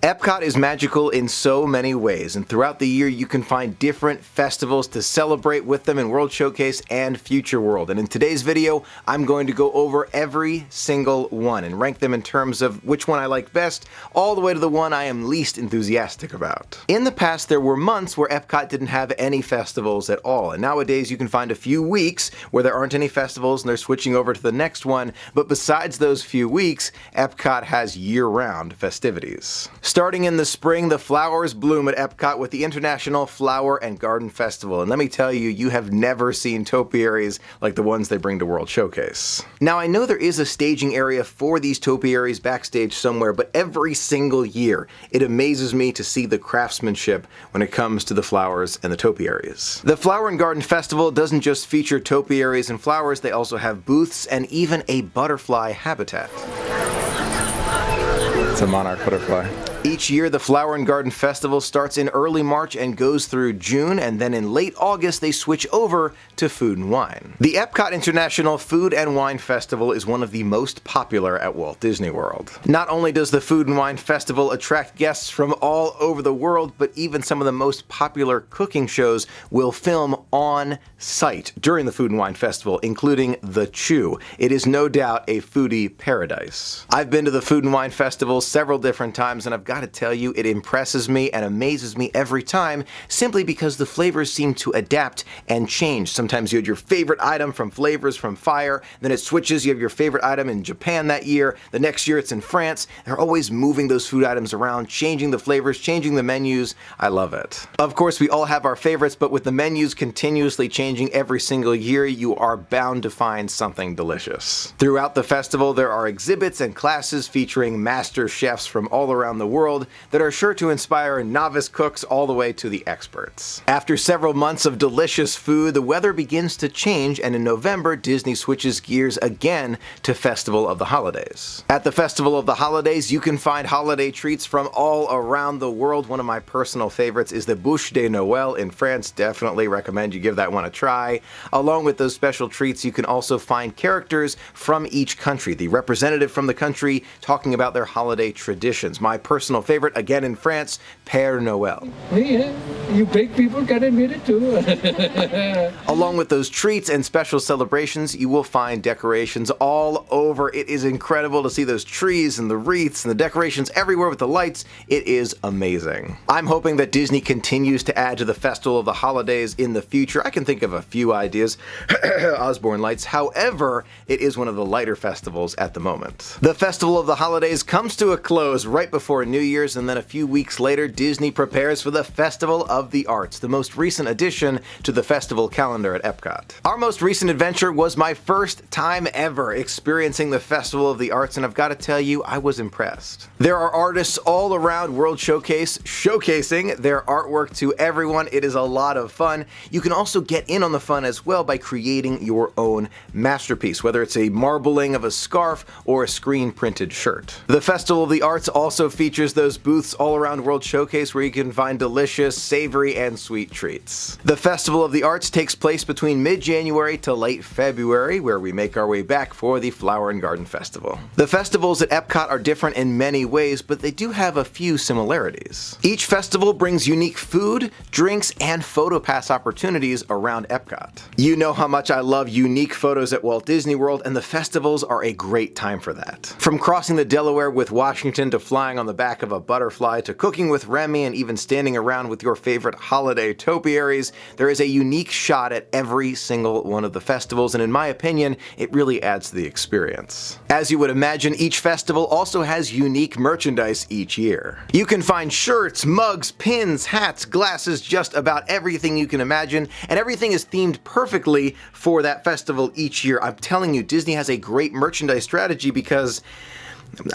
Epcot is magical in so many ways, and throughout the year you can find different festivals to celebrate with them in World Showcase and Future World. And in today's video, I'm going to go over every single one and rank them in terms of which one I like best, all the way to the one I am least enthusiastic about. In the past, there were months where Epcot didn't have any festivals at all, and nowadays you can find a few weeks where there aren't any festivals and they're switching over to the next one, but besides those few weeks, Epcot has year-round festivities. Starting in the spring, the flowers bloom at Epcot with the International Flower and Garden Festival, and let me tell you, you have never seen topiaries like the ones they bring to World Showcase. Now, I know there is a staging area for these topiaries backstage somewhere, but every single year, it amazes me to see the craftsmanship when it comes to the flowers and the topiaries. The Flower and Garden Festival doesn't just feature topiaries and flowers, they also have booths and even a butterfly habitat. It's a monarch butterfly. Each year, the Flower and Garden Festival starts in early March and goes through June, and then in late August they switch over to Food and Wine. The Epcot International Food and Wine Festival is one of the most popular at Walt Disney World. Not only does the Food and Wine Festival attract guests from all over the world, but even some of the most popular cooking shows will film on site during the Food and Wine Festival, including The Chew. It is no doubt a foodie paradise. I've been to the Food and Wine Festival several different times, and I've got to tell you, it impresses me and amazes me every time, simply because the flavors seem to adapt and change. Sometimes you have your favorite item from Flavors from Fire, then it switches, you have your favorite item in Japan that year, the next year it's in France. They're always moving those food items around, changing the flavors, changing the menus. I love it. Of course, we all have our favorites, but with the menus continuously changing every single year, you are bound to find something delicious. Throughout the festival, there are exhibits and classes featuring master chefs from all around the world that are sure to inspire novice cooks all the way to the experts. After several months of delicious food, the weather begins to change, and in November, Disney switches gears again to Festival of the Holidays. At the Festival of the Holidays, you can find holiday treats from all around the world. One of my personal favorites is the Bûche de Noël in France. Definitely recommend you give that one a try. Along with those special treats, you can also find characters from each country, the representative from the country talking about their holiday traditions. My personal favorite, again in France, Père Noël. Yeah, you big people can admit it too. Along with those treats and special celebrations, you will find decorations all over. It is incredible to see those trees and the wreaths and the decorations everywhere with the lights. It is amazing. I'm hoping that Disney continues to add to the Festival of the Holidays in the future. I can think of a few ideas. Osborne Lights. However, it is one of the lighter festivals at the moment. The Festival of the Holidays comes to a close right before New Year's, and then a few weeks later, Disney prepares for the Festival of the Arts, the most recent addition to the festival calendar at Epcot. Our most recent adventure was my first time ever experiencing the Festival of the Arts, and I've got to tell you, I was impressed. There are artists all around World Showcase showcasing their artwork to everyone. It is a lot of fun. You can also get in on the fun as well by creating your own masterpiece, whether it's a marbling of a scarf or a screen-printed shirt. The Festival of the Arts also features those booths all around World Showcase where you can find delicious, savory, and sweet treats. The Festival of the Arts takes place between mid-January to late February, where we make our way back for the Flower and Garden Festival. The festivals at Epcot are different in many ways, but they do have a few similarities. Each festival brings unique food, drinks, and photo pass opportunities around Epcot. You know how much I love unique photos at Walt Disney World, and the festivals are a great time for that. From crossing the Delaware with Washington to flying on the back of a butterfly to cooking with Remy and even standing around with your favorite holiday topiaries, there is a unique shot at every single one of the festivals, and in my opinion, it really adds to the experience. As you would imagine, each festival also has unique merchandise each year. You can find shirts, mugs, pins, hats, glasses, just about everything you can imagine, and everything is themed perfectly for that festival each year. I'm telling you, Disney has a great merchandise strategy because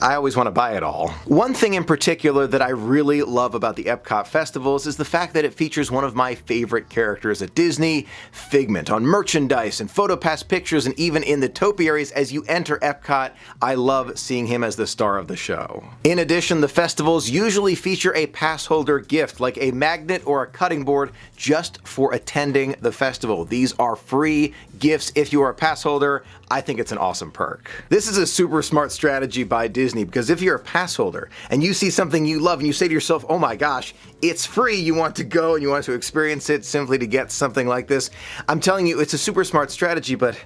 I always want to buy it all. One thing in particular that I really love about the Epcot festivals is the fact that it features one of my favorite characters at Disney, Figment. On merchandise and PhotoPass pictures and even in the topiaries as you enter Epcot, I love seeing him as the star of the show. In addition, the festivals usually feature a pass holder gift like a magnet or a cutting board just for attending the festival. These are free gifts if you are a pass holder. I think it's an awesome perk. This is a super smart strategy by Disney, because if you're a pass holder and you see something you love and you say to yourself, oh my gosh, it's free, you want to go and you want to experience it simply to get something like this, I'm telling you, it's a super smart strategy, but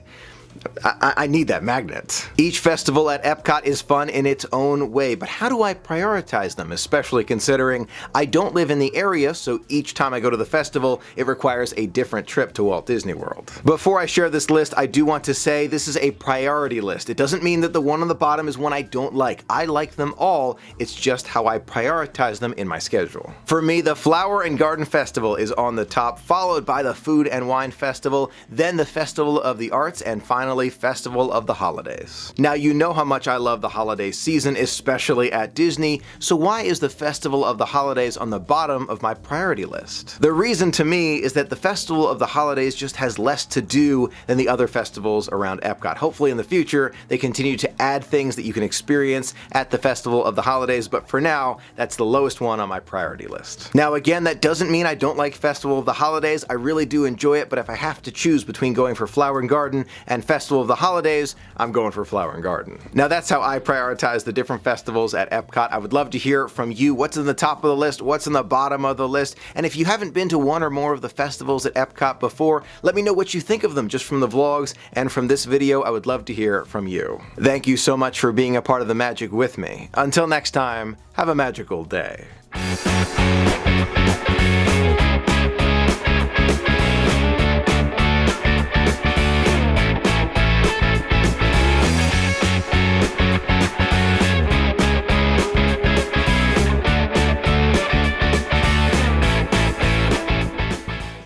I need that magnet. Each festival at Epcot is fun in its own way, but how do I prioritize them, especially considering I don't live in the area, so each time I go to the festival, it requires a different trip to Walt Disney World. Before I share this list, I do want to say this is a priority list. It doesn't mean that the one on the bottom is one I don't like. I like them all, it's just how I prioritize them in my schedule. For me, the Flower and Garden Festival is on the top, followed by the Food and Wine Festival, then the Festival of the Arts, and finally Festival of the Holidays. Now you know how much I love the holiday season, especially at Disney, so why is the Festival of the Holidays on the bottom of my priority list? The reason to me is that the Festival of the Holidays just has less to do than the other festivals around Epcot. Hopefully in the future they continue to add things that you can experience at the Festival of the Holidays, but for now that's the lowest one on my priority list. Now again, that doesn't mean I don't like Festival of the Holidays. I really do enjoy it, but if I have to choose between going for Flower and Garden and Festival of the Holidays, I'm going for Flower and Garden. Now that's how I prioritize the different festivals at Epcot. I would love to hear from you. What's in the top of the list? What's in the bottom of the list? And if you haven't been to one or more of the festivals at Epcot before, let me know what you think of them just from the vlogs and from this video. I would love to hear from you. Thank you so much for being a part of the magic with me. Until next time, have a magical day.